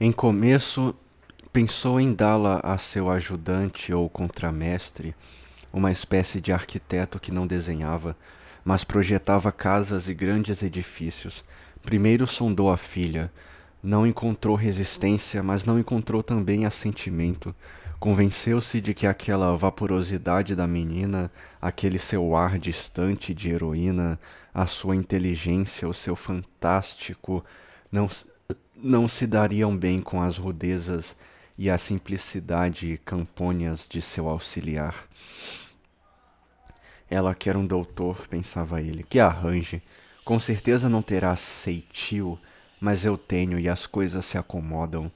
Em começo, pensou em dá-la a seu ajudante ou contramestre, uma espécie de arquiteto que não desenhava, mas projetava casas e grandes edifícios. Primeiro sondou a filha. Não encontrou resistência, mas não encontrou também assentimento. Convenceu-se de que aquela vaporosidade da menina, aquele seu ar distante de heroína, a sua inteligência, o seu fantástico, não, não se dariam bem com as rudezas e a simplicidade campônias de seu auxiliar. Ela quer um doutor, pensava ele, que arranje. Com certeza não terá ceitio, mas eu tenho e as coisas se acomodam.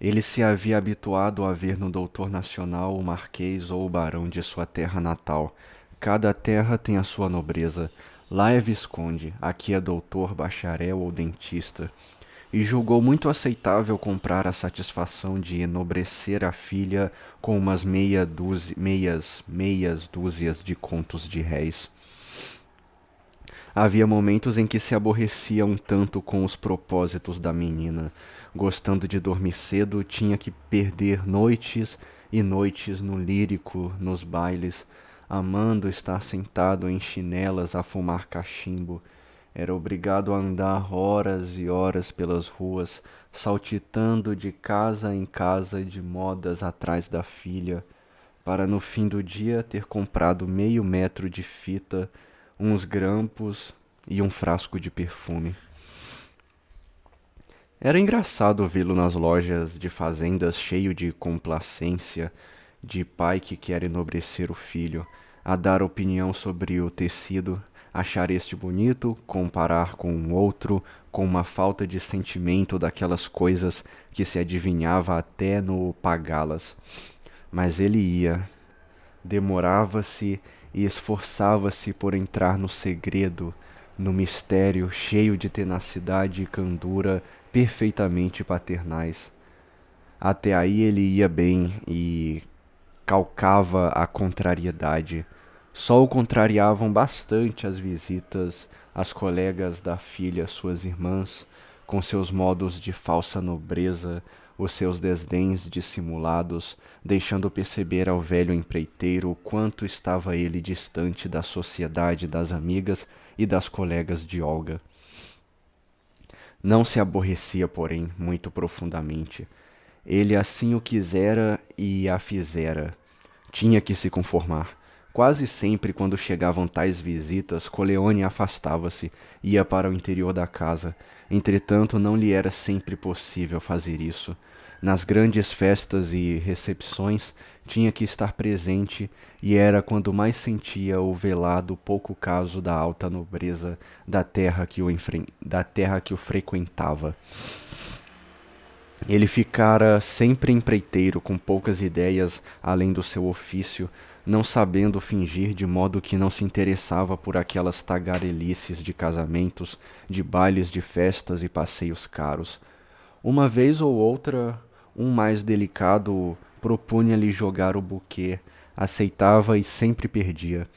Ele se havia habituado a ver no doutor nacional o marquês ou o barão de sua terra natal. Cada terra tem a sua nobreza. Lá é visconde, aqui é doutor, bacharel ou dentista. E julgou muito aceitável comprar a satisfação de enobrecer a filha com umas meias dúzias de contos de réis. Havia momentos em que se aborrecia um tanto com os propósitos da menina. Gostando de dormir cedo, tinha que perder noites e noites no lírico, nos bailes, amando estar sentado em chinelas a fumar cachimbo. Era obrigado a andar horas e horas pelas ruas, saltitando de casa em casa de modas atrás da filha, para no fim do dia ter comprado meio metro de fita, uns grampos e um frasco de perfume. Era engraçado vê-lo nas lojas de fazendas cheio de complacência, de pai que quer enobrecer o filho, a dar opinião sobre o tecido, achar este bonito, comparar com um outro, com uma falta de sentimento daquelas coisas que se adivinhava até no pagá-las. Mas ele ia, demorava-se e esforçava-se por entrar no segredo, no mistério cheio de tenacidade e candura perfeitamente paternais. Até aí ele ia bem e calcava a contrariedade. Só o contrariavam bastante as visitas, as colegas da filha, suas irmãs, com seus modos de falsa nobreza, os seus desdéns dissimulados, deixando perceber ao velho empreiteiro o quanto estava ele distante da sociedade das amigas e das colegas de Olga. Não se aborrecia, porém, muito profundamente. Ele assim o quisera e a fizera. Tinha que se conformar. Quase sempre, quando chegavam tais visitas, Coleone afastava-se, ia para o interior da casa. Entretanto, não lhe era sempre possível fazer isso. Nas grandes festas e recepções, tinha que estar presente, e era quando mais sentia o velado pouco caso da alta nobreza da terra que o frequentava. Ele ficara sempre empreiteiro, com poucas ideias além do seu ofício, não sabendo fingir, de modo que não se interessava por aquelas tagarelices de casamentos, de bailes de festas e passeios caros. Uma vez ou outra, um mais delicado propunha-lhe jogar o buquê, aceitava e sempre perdia.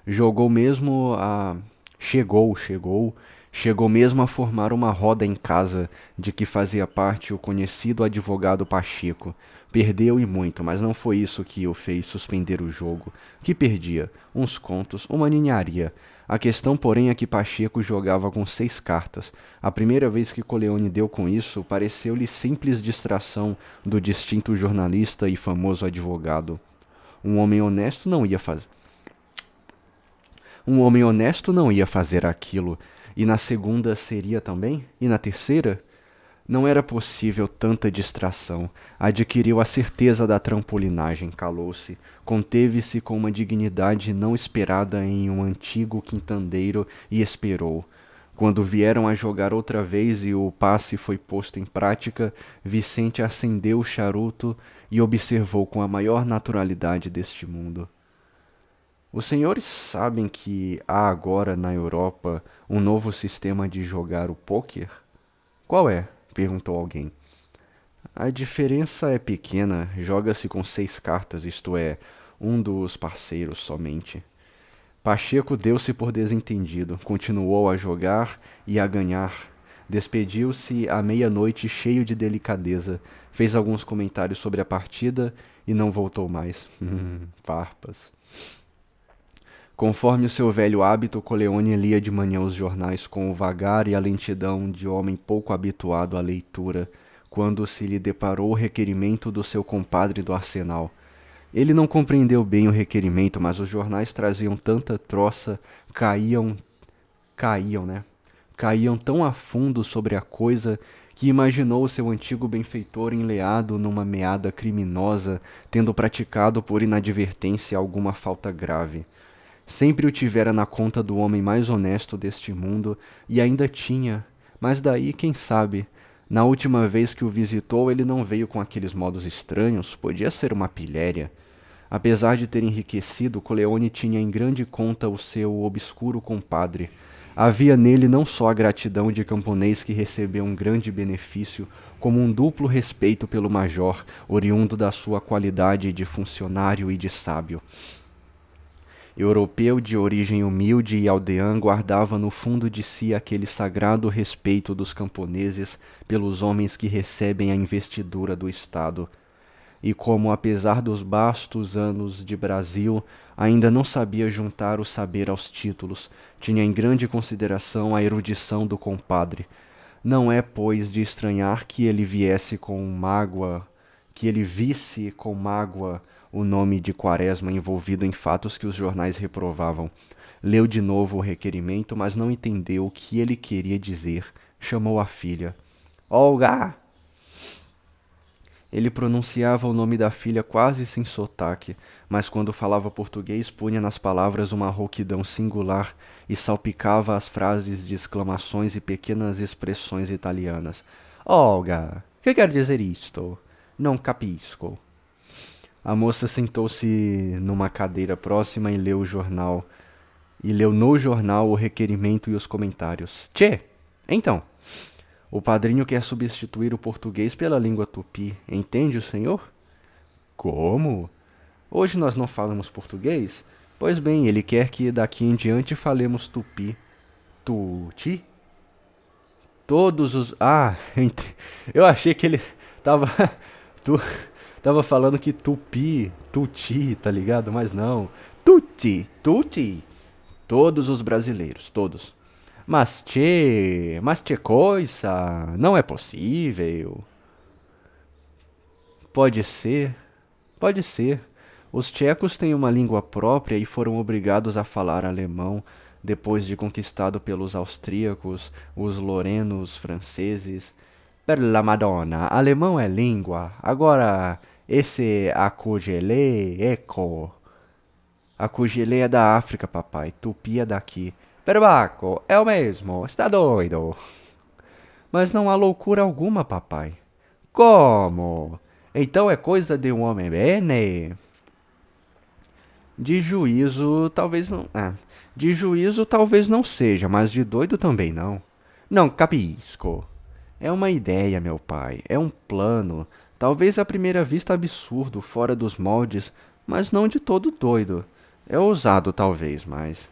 Jogou mesmo a. Chegou mesmo a formar uma roda em casa, de que fazia parte o conhecido advogado Pacheco. Perdeu e muito, mas não foi isso que o fez suspender o jogo. Que perdia? Uns contos, uma ninharia. A questão, porém, é que Pacheco jogava com 6 cartas. A primeira vez que Coleone deu com isso, pareceu-lhe simples distração do distinto jornalista e famoso advogado. Um homem honesto não ia fazer. Um homem honesto não ia fazer aquilo. E na segunda seria também? E na terceira? Não era possível tanta distração. Adquiriu a certeza da trampolinagem, calou-se, conteve-se com uma dignidade não esperada em um antigo quintandeiro e esperou. Quando vieram a jogar outra vez e o passe foi posto em prática, Vicente acendeu o charuto e observou com a maior naturalidade deste mundo. Os senhores sabem que há agora na Europa um novo sistema de jogar o pôquer? Qual é? Perguntou alguém. A diferença é pequena, joga-se com 6 cartas, isto é, um dos parceiros somente. Pacheco deu-se por desentendido, continuou a jogar e a ganhar. Despediu-se à meia-noite cheio de delicadeza, fez alguns comentários sobre a partida e não voltou mais. Farpas. Conforme o seu velho hábito, Coleone lia de manhã os jornais com o vagar e a lentidão de homem pouco habituado à leitura, quando se lhe deparou o requerimento do seu compadre do arsenal. Ele não compreendeu bem o requerimento, mas os jornais traziam tanta troça, caíam, caíam tão a fundo sobre a coisa que imaginou o seu antigo benfeitor enleado numa meada criminosa, tendo praticado por inadvertência alguma falta grave. Sempre o tivera na conta do homem mais honesto deste mundo, e ainda tinha, mas daí, quem sabe, na última vez que o visitou ele não veio com aqueles modos estranhos, podia ser uma pilhéria. Apesar de ter enriquecido, Coleone tinha em grande conta o seu obscuro compadre. Havia nele não só a gratidão de camponês que recebeu um grande benefício, como um duplo respeito pelo major, oriundo da sua qualidade de funcionário e de sábio. Europeu de origem humilde e aldeã, guardava no fundo de si aquele sagrado respeito dos camponeses pelos homens que recebem a investidura do Estado. E como, apesar dos bastos anos de Brasil, ainda não sabia juntar o saber aos títulos, tinha em grande consideração a erudição do compadre. Não é, pois, de estranhar que ele visse com mágoa o nome de Quaresma envolvido em fatos que os jornais reprovavam. Leu de novo o requerimento, mas não entendeu o que ele queria dizer. Chamou a filha. Olga! Ele pronunciava o nome da filha quase sem sotaque, mas quando falava português punha nas palavras uma rouquidão singular e salpicava as frases de exclamações e pequenas expressões italianas. Olga, que quer dizer isto? Não capisco. A moça sentou-se numa cadeira próxima e leu o jornal. E leu no jornal o requerimento e os comentários. Tchê! Então, o padrinho quer substituir o português pela língua tupi. Entende o senhor? Como? Hoje nós não falamos português? Pois bem, ele quer que daqui em diante falemos tupi. Tuti? Todos os... Ah, eu achei que ele tava... Tu... Tava falando que tupi, tuti, tá ligado? Mas não. Tuti, tuti. Todos os brasileiros, todos. Mas tchê coisa, não é possível. Pode ser, pode ser. Os tchecos têm uma língua própria e foram obrigados a falar alemão depois de conquistado pelos austríacos, os lorenos, franceses. Per la Madonna, alemão é língua. Agora, esse acugelê, eco. Acugelê é da África, papai. Tupi é daqui. Peruaco, é o mesmo. Está doido? Mas não há loucura alguma, papai. Como? Então é coisa de um homem bene? De juízo, talvez não. De juízo talvez não seja, mas de doido também não. Não capisco. É uma ideia, meu pai. É um plano. Talvez à primeira vista absurdo, fora dos moldes, mas não de todo doido. É ousado, talvez, mas.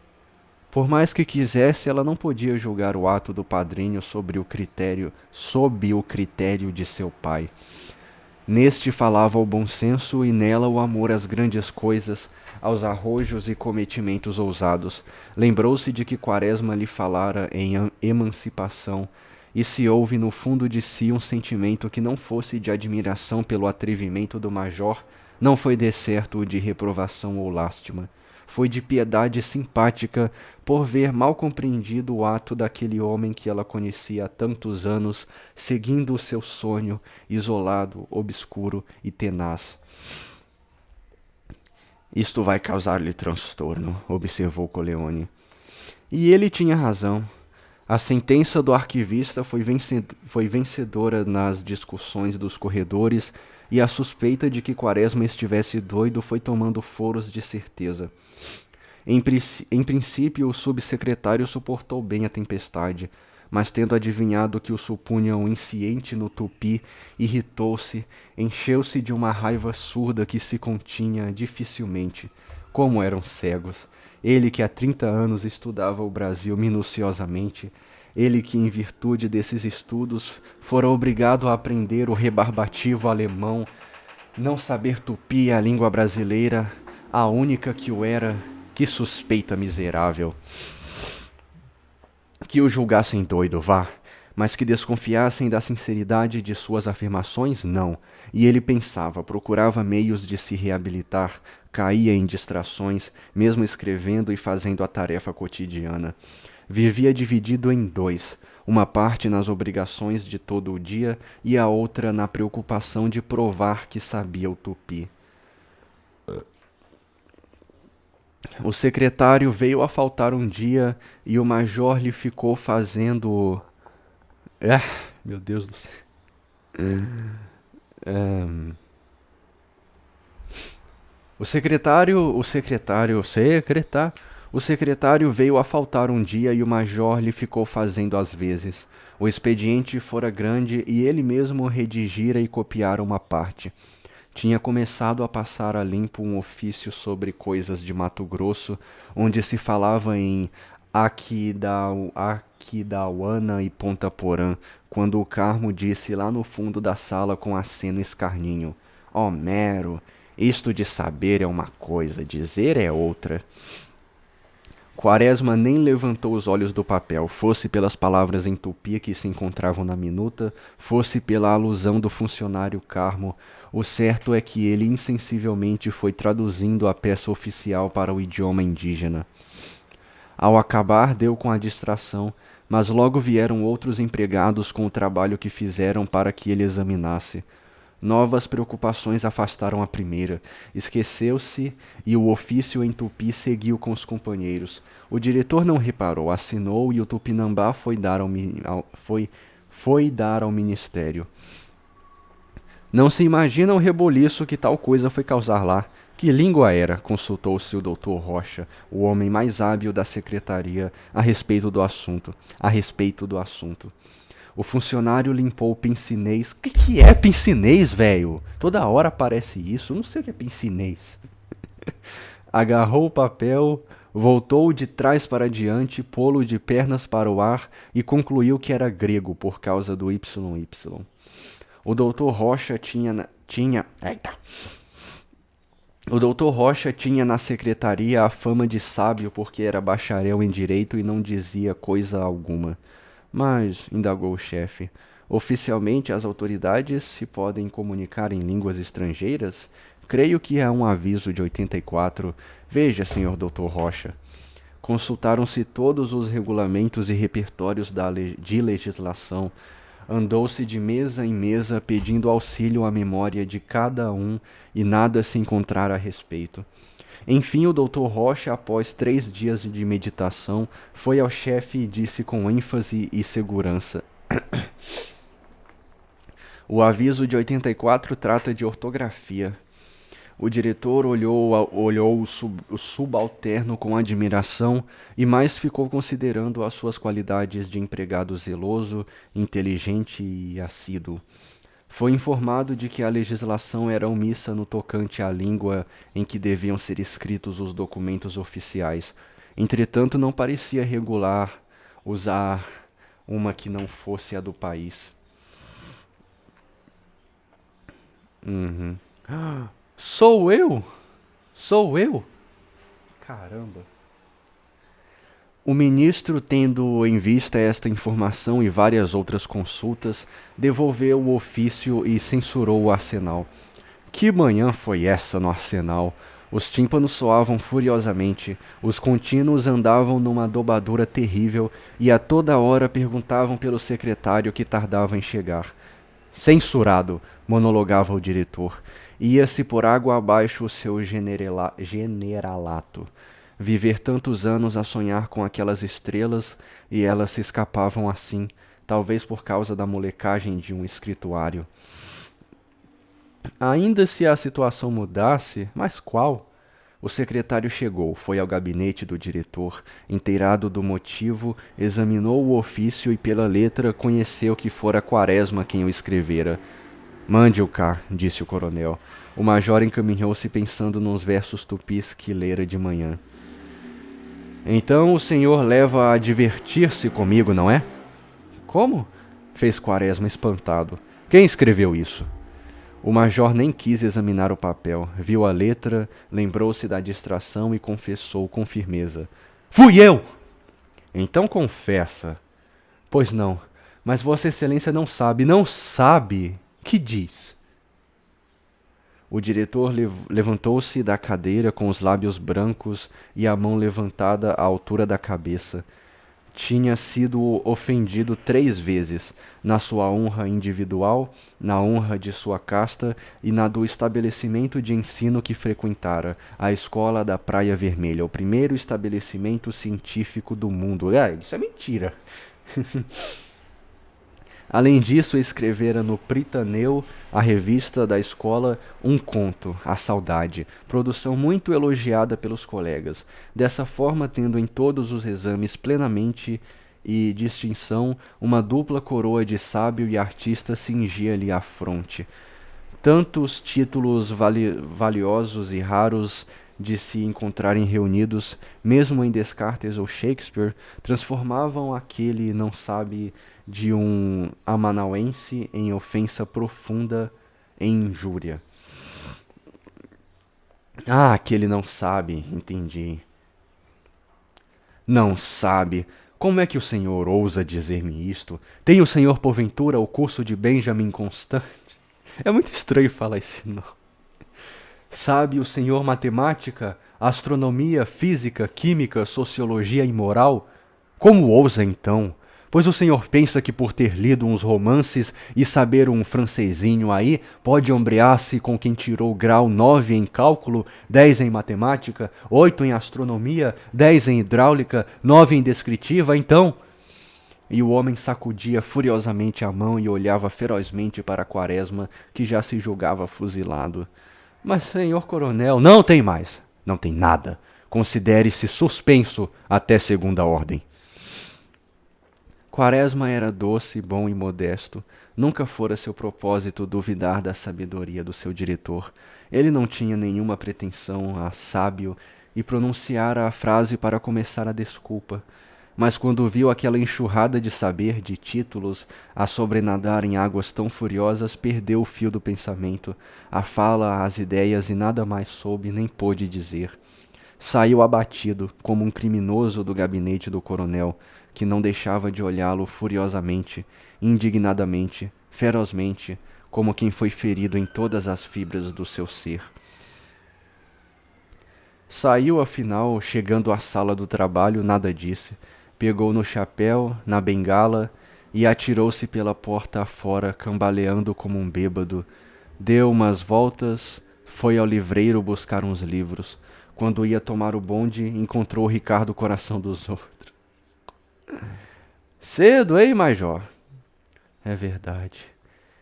Por mais que quisesse, ela não podia julgar o ato do padrinho sob o critério de seu pai. Neste falava o bom senso e nela o amor às grandes coisas, aos arrojos e cometimentos ousados. Lembrou-se de que Quaresma lhe falara em emancipação, e se houve no fundo de si um sentimento que não fosse de admiração pelo atrevimento do major, não foi decerto o de reprovação ou lástima. Foi de piedade simpática por ver mal compreendido o ato daquele homem que ela conhecia há tantos anos, seguindo o seu sonho, isolado, obscuro e tenaz. Isto vai causar-lhe transtorno, observou Coleone. E ele tinha razão. A sentença do arquivista foi vencedora nas discussões dos corredores e a suspeita de que Quaresma estivesse doido foi tomando foros de certeza. Em princípio, o subsecretário suportou bem a tempestade, mas tendo adivinhado que o supunham insciente no tupi, irritou-se, encheu-se de uma raiva surda que se continha dificilmente. Como eram cegos! Ele que há 30 anos estudava o Brasil minuciosamente, Ele que, em virtude desses estudos, fora obrigado a aprender o rebarbativo alemão, não saber tupi a língua brasileira, a única que o era, que suspeita miserável. Que o julgassem doido, vá, mas que desconfiassem da sinceridade de suas afirmações, não. E ele pensava, procurava meios de se reabilitar, caía em distrações, mesmo escrevendo e fazendo a tarefa cotidiana. Vivia dividido em dois, uma parte nas obrigações de todo o dia e a outra na preocupação de provar que sabia o tupi. O secretário veio a faltar um dia e o major lhe ficou fazendo. Ah, meu Deus do céu. O secretário veio a faltar um dia e o major lhe ficou fazendo às vezes. O expediente fora grande e ele mesmo redigira e copiara uma parte. Tinha começado a passar a limpo um ofício sobre coisas de Mato Grosso, onde se falava em Aquidauana e Ponta Porã, quando o Carmo disse lá no fundo da sala com aceno escarninho: Homero, isto de saber é uma coisa, dizer é outra. Quaresma nem levantou os olhos do papel, fosse pelas palavras em tupi que se encontravam na minuta, fosse pela alusão do funcionário Carmo. O certo é que ele insensivelmente foi traduzindo a peça oficial para o idioma indígena. Ao acabar, deu com a distração, mas logo vieram outros empregados com o trabalho que fizeram para que ele examinasse. Novas preocupações afastaram a primeira. Esqueceu-se e o ofício em tupi seguiu com os companheiros. O diretor não reparou, assinou e o Tupinambá foi dar ao ministério. Não se imagina o reboliço que tal coisa foi causar lá. Que língua era? Consultou-se o doutor Rocha, o homem mais hábil da secretaria, a respeito do assunto. O funcionário limpou o pincinês. O que é pincinês, velho? Toda hora aparece isso. Eu não sei o que é pincinês. Agarrou o papel, voltou de trás para diante, pô-lo de pernas para o ar e concluiu que era grego por causa do YY. O doutor Rocha tinha na secretaria a fama de sábio porque era bacharel em direito e não dizia coisa alguma. Mas, indagou o chefe, oficialmente as autoridades se podem comunicar em línguas estrangeiras? Creio que é um aviso de 84. Veja, senhor Dr. Rocha. Consultaram-se todos os regulamentos e repertórios de legislação. Andou-se de mesa em mesa pedindo auxílio à memória de cada um e nada se encontrara a respeito. Enfim, o Dr. Rocha, após 3 dias de meditação, foi ao chefe e disse com ênfase e segurança: O aviso de 84 trata de ortografia. O diretor olhou o subalterno com admiração e mais ficou considerando as suas qualidades de empregado zeloso, inteligente e assíduo. Foi informado de que a legislação era omissa no tocante à língua em que deviam ser escritos os documentos oficiais. Entretanto, não parecia regular usar uma que não fosse a do país. Sou eu? Sou eu? Caramba. O ministro, tendo em vista esta informação e várias outras consultas, devolveu o ofício e censurou o arsenal. Que manhã foi essa no arsenal? Os tímpanos soavam furiosamente, os contínuos andavam numa dobradura terrível e a toda hora perguntavam pelo secretário que tardava em chegar. Censurado, monologava o diretor. Ia-se por água abaixo o seu generalato. Viver tantos anos a sonhar com aquelas estrelas e elas se escapavam assim, talvez por causa da molecagem de um escrituário. Ainda se a situação mudasse, mas qual? O secretário chegou, foi ao gabinete do diretor, inteirado do motivo, examinou o ofício e pela letra conheceu que fora Quaresma quem o escrevera. Mande-o cá, disse o coronel. O major encaminhou-se pensando nos versos tupis que lera de manhã. Então o senhor leva a divertir-se comigo, não é? Como? Fez Quaresma espantado. Quem escreveu isso? O major nem quis examinar o papel. Viu a letra, lembrou-se da distração e confessou com firmeza. Fui eu! Então confessa. Pois não, mas Vossa Excelência não sabe, não sabe. Que diz? O diretor levantou-se da cadeira com os lábios brancos e a mão levantada à altura da cabeça. Tinha sido ofendido 3 vezes, na sua honra individual, na honra de sua casta e na do estabelecimento de ensino que frequentara, a Escola da Praia Vermelha, o primeiro estabelecimento científico do mundo. Isso é mentira. Além disso, escrevera no Pritaneu, a revista da escola, um conto, A Saudade, produção muito elogiada pelos colegas. Dessa forma, tendo em todos os exames plenamente e distinção, uma dupla coroa de sábio e artista cingia-lhe a fronte. Tantos títulos valiosos e raros de se encontrarem reunidos, mesmo em Descartes ou Shakespeare, transformavam aquele não sabe de um amanauense em ofensa profunda, em injúria. Ah, aquele não sabe, entendi. Não sabe. Como é que o senhor ousa dizer-me isto? Tem o senhor, porventura, o curso de Benjamin Constant? É muito estranho falar esse nome. Sabe o senhor matemática, astronomia, física, química, sociologia e moral? Como ousa então? Pois o senhor pensa que por ter lido uns romances e saber um francesinho aí, pode ombrear-se com quem tirou grau 9 em cálculo, 10 em matemática, 8 em astronomia, 10 em hidráulica, 9 em descritiva, então? E o homem sacudia furiosamente a mão e olhava ferozmente para Quaresma, que já se julgava fuzilado. Mas, senhor coronel, não tem mais. Não tem nada. Considere-se suspenso até segunda ordem. Quaresma era doce, bom e modesto. Nunca fora seu propósito duvidar da sabedoria do seu diretor. Ele não tinha nenhuma pretensão a sábio e pronunciara a frase para começar a desculpa. Mas quando viu aquela enxurrada de saber, de títulos, a sobrenadar em águas tão furiosas, perdeu o fio do pensamento, a fala, as ideias e nada mais soube nem pôde dizer. Saiu abatido, como um criminoso do gabinete do coronel, que não deixava de olhá-lo furiosamente, indignadamente, ferozmente, como quem foi ferido em todas as fibras do seu ser. Saiu, afinal, chegando à sala do trabalho, nada disse. Pegou no chapéu, na bengala, e atirou-se pela porta afora, cambaleando como um bêbado. Deu umas voltas, foi ao livreiro buscar uns livros. Quando ia tomar o bonde, encontrou o Ricardo Coração dos Outros. Cedo, hein, major? É verdade.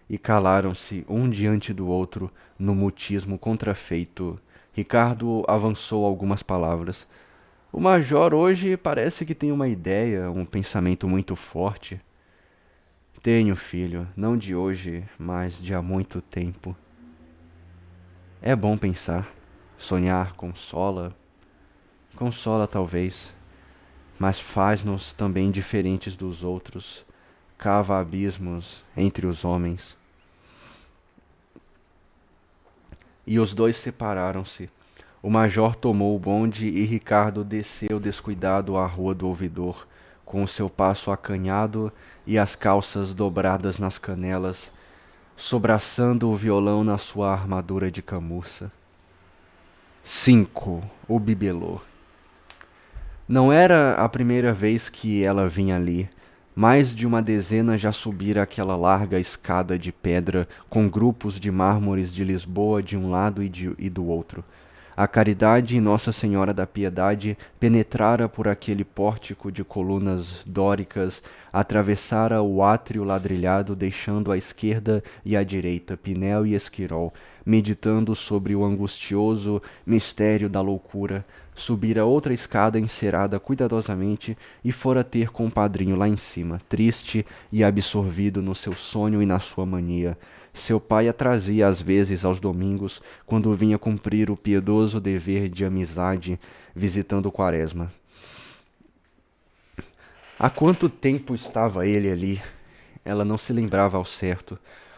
E calaram-se um diante do outro no mutismo contrafeito. Ricardo avançou algumas palavras. O major hoje parece que tem uma ideia, um pensamento muito forte. Tenho, filho, não de hoje, mas de há muito tempo. É bom pensar. Sonhar consola. Consola, talvez, mas faz-nos também diferentes dos outros, cava abismos entre os homens. E os dois separaram-se. O major tomou o bonde e Ricardo desceu descuidado à rua do ouvidor, com o seu passo acanhado e as calças dobradas nas canelas, sobraçando o violão na sua armadura de camurça. 5. O bibelô. Não era a primeira vez que ela vinha ali. Mais de uma dezena já subira aquela larga escada de pedra com grupos de mármores de Lisboa de um lado e do outro. A Caridade e Nossa Senhora da Piedade penetrara por aquele pórtico de colunas dóricas, atravessara o átrio ladrilhado, deixando à esquerda e à direita Pinel e Esquirol, meditando sobre o angustioso mistério da loucura. Subira outra escada encerada cuidadosamente e fora ter com o padrinho lá em cima, triste e absorvido no seu sonho e na sua mania. Seu pai a trazia às vezes aos domingos, quando vinha cumprir o piedoso dever de amizade, visitando Quaresma. Há quanto tempo estava ele ali? Ela não se lembrava ao certo.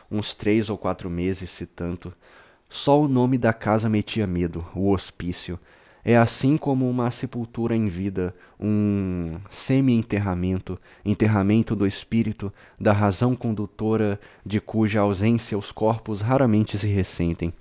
Uns 3 ou 4 meses, se tanto. Só o nome da casa metia medo, o hospício. É assim como uma sepultura em vida, um semi-enterramento, enterramento do espírito, da razão condutora, de cuja ausência os corpos raramente se ressentem.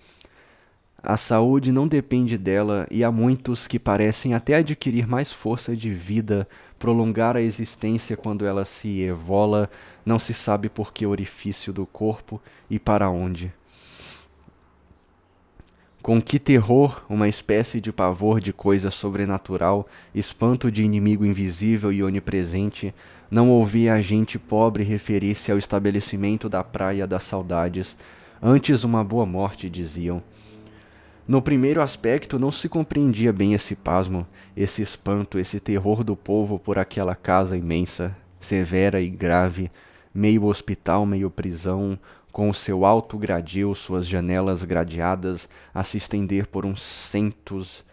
A saúde não depende dela e há muitos que parecem até adquirir mais força de vida, prolongar a existência quando ela se evola, não se sabe por que orifício do corpo e para onde. Com que terror, uma espécie de pavor de coisa sobrenatural, espanto de inimigo invisível e onipresente, não ouvia a gente pobre referir-se ao estabelecimento da Praia das Saudades. Antes uma boa morte, diziam. No primeiro aspecto não se compreendia bem esse pasmo, esse espanto, esse terror do povo por aquela casa imensa, severa e grave, meio hospital, meio prisão, com o seu alto gradil, suas janelas gradeadas a se estender por uns centos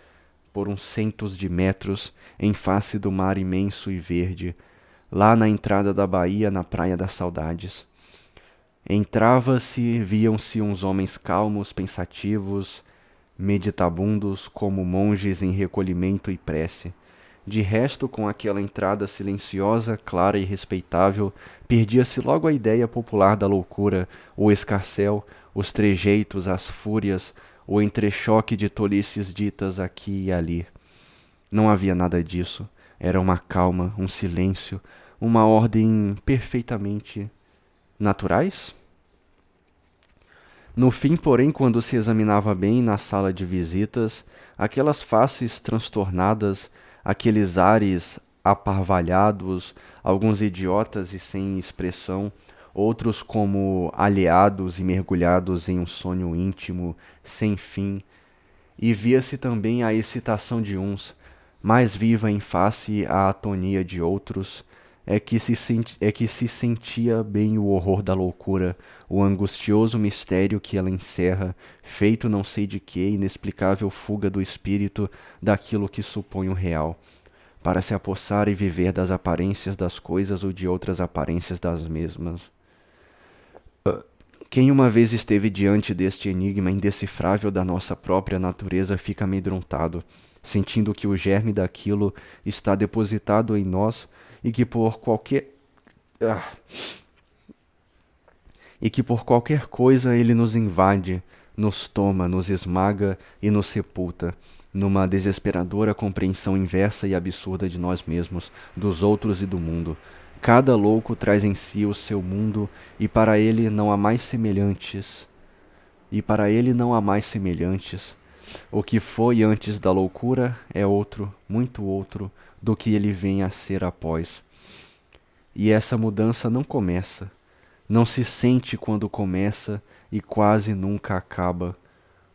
de metros, em face do mar imenso e verde, lá na entrada da baía, na Praia das Saudades. Entrava-se, viam-se uns homens calmos, pensativos, meditabundos como monges em recolhimento e prece. De resto, com aquela entrada silenciosa, clara e respeitável, perdia-se logo a ideia popular da loucura, o escarcéu, os trejeitos, as fúrias, o entrechoque de tolices ditas aqui e ali. Não havia nada disso. Era uma calma, um silêncio, uma ordem perfeitamente naturais? No fim, porém, quando se examinava bem na sala de visitas, aquelas faces transtornadas, aqueles ares aparvalhados, alguns idiotas e sem expressão, outros como alheados e mergulhados em um sonho íntimo, sem fim, e via-se também a excitação de uns, mais viva em face à atonia de outros, é que se sentia bem o horror da loucura, o angustioso mistério que ela encerra, feito não sei de que, inexplicável fuga do espírito daquilo que supõe o real, para se apossar e viver das aparências das coisas ou de outras aparências das mesmas. Quem uma vez esteve diante deste enigma indecifrável da nossa própria natureza fica amedrontado, sentindo que o germe daquilo está depositado em nós e que por qualquer ah, e que por qualquer coisa ele nos invade, nos toma, nos esmaga e nos sepulta, numa desesperadora compreensão inversa e absurda de nós mesmos, dos outros e do mundo. Cada louco traz em si o seu mundo e para ele não há mais semelhantes. E para ele não há mais semelhantes. O que foi antes da loucura é outro, muito outro, do que ele vem a ser após. E essa mudança não começa, não se sente quando começa e quase nunca acaba.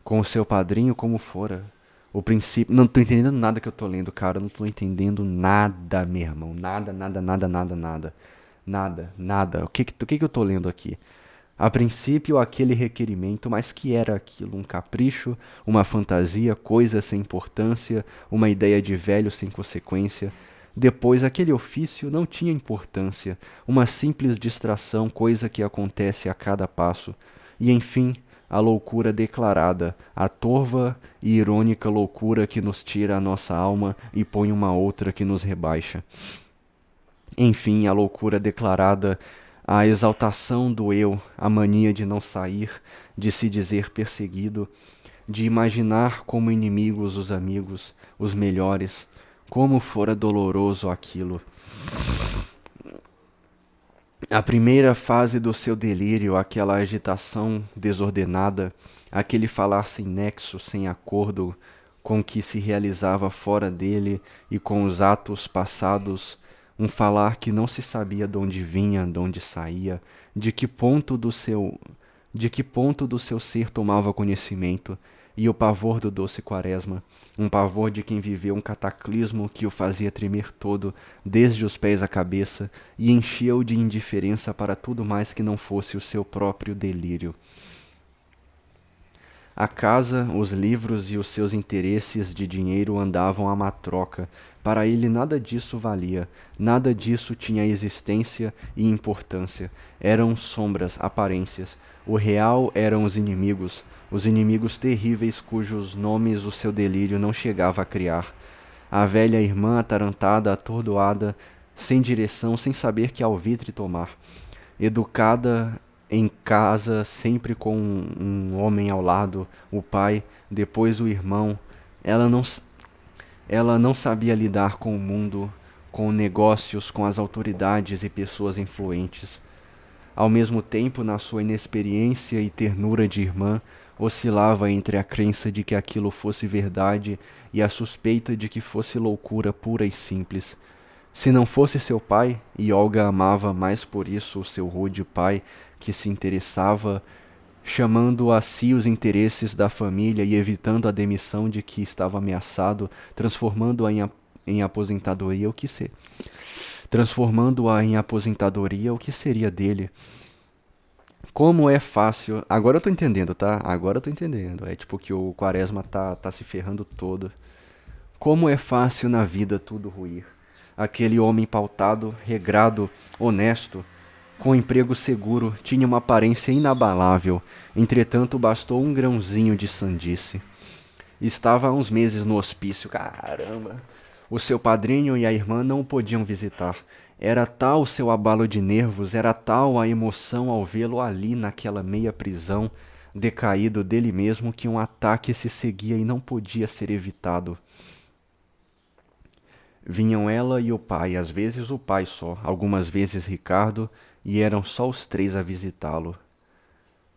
Com o seu padrinho como fora. O princípio. Não tô entendendo nada que eu tô lendo, cara. Não tô entendendo nada, meu irmão. Nada, nada, nada, nada, nada. Nada, nada. O que que eu tô lendo aqui? A princípio, aquele requerimento, mas que era aquilo? Um capricho, uma fantasia, coisa sem importância, uma ideia de velho sem consequência. Depois, aquele ofício não tinha importância, uma simples distração, coisa que acontece a cada passo. E, enfim, a loucura declarada, a torva e irônica loucura que nos tira a nossa alma e põe uma outra que nos rebaixa. Enfim, a loucura declarada, a exaltação do eu, a mania de não sair, de se dizer perseguido, de imaginar como inimigos os amigos, os melhores, como fora doloroso aquilo. A primeira fase do seu delírio, aquela agitação desordenada, aquele falar sem nexo, sem acordo com o que se realizava fora dele e com os atos passados, um falar que não se sabia de onde vinha, de onde saía, de que ponto do seu ser tomava conhecimento, e o pavor do doce quaresma, um pavor de quem viveu um cataclismo que o fazia tremer todo, desde os pés à cabeça, e enchia-o de indiferença para tudo mais que não fosse o seu próprio delírio. A casa, os livros e os seus interesses de dinheiro andavam à matroca. Para ele nada disso valia, nada disso tinha existência e importância. Eram sombras, aparências. O real eram os inimigos terríveis cujos nomes o seu delírio não chegava a criar. A velha irmã atarantada, atordoada, sem direção, sem saber que alvitre tomar. Educada em casa, sempre com um homem ao lado, o pai, depois o irmão. Ela não, ela não sabia lidar com o mundo, com negócios, com as autoridades e pessoas influentes. Ao mesmo tempo, na sua inexperiência e ternura de irmã, oscilava entre a crença de que aquilo fosse verdade e a suspeita de que fosse loucura pura e simples. Se não fosse seu pai, e Olga amava mais por isso o seu rude pai, que se interessava, chamando a si os interesses da família e evitando a demissão de que estava ameaçado, transformando-a em aposentadoria, transformando-a em aposentadoria, o que seria dele? Como é fácil. Agora eu tô entendendo, tá? Agora eu tô entendendo. É tipo que o Quaresma tá se ferrando todo. Como é fácil na vida tudo ruir. Aquele homem pautado, regrado, honesto, com emprego seguro, tinha uma aparência inabalável. Entretanto, bastou um grãozinho de sandice. Estava há uns meses no hospício. Caramba! O seu padrinho e a irmã não o podiam visitar. Era tal o seu abalo de nervos, era tal a emoção ao vê-lo ali naquela meia prisão, decaído dele mesmo, que um ataque se seguia e não podia ser evitado. Vinham ela e o pai, às vezes o pai só, algumas vezes Ricardo, e eram só os três a visitá-lo.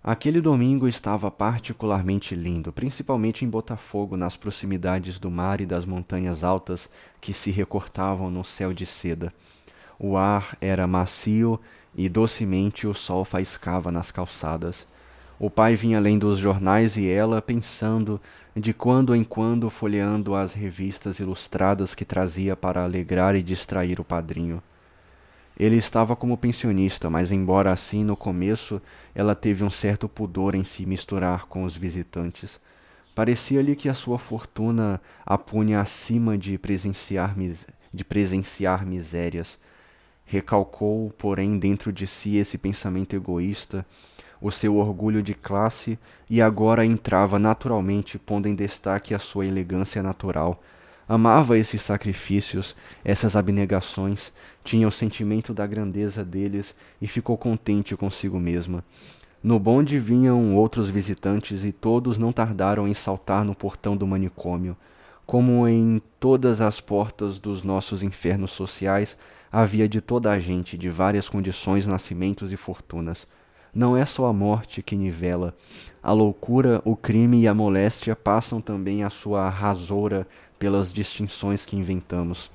Aquele domingo estava particularmente lindo, principalmente em Botafogo, nas proximidades do mar e das montanhas altas que se recortavam no céu de seda. O ar era macio e docemente o sol faiscava nas calçadas. O pai vinha lendo os jornais e ela pensando, de quando em quando folheando as revistas ilustradas que trazia para alegrar e distrair o padrinho. Ele estava como pensionista, mas embora assim no começo ela teve um certo pudor em se misturar com os visitantes. Parecia-lhe que a sua fortuna a punha acima de presenciar misérias. Recalcou, porém, dentro de si esse pensamento egoísta, o seu orgulho de classe, e agora entrava naturalmente, pondo em destaque a sua elegância natural. Amava esses sacrifícios, essas abnegações, tinha o sentimento da grandeza deles e ficou contente consigo mesma. No bonde vinham outros visitantes e todos não tardaram em saltar no portão do manicômio. Como em todas as portas dos nossos infernos sociais, havia de toda a gente, de várias condições, nascimentos e fortunas. Não é só a morte que nivela. A loucura, o crime e a moléstia passam também a sua rasoura pelas distinções que inventamos.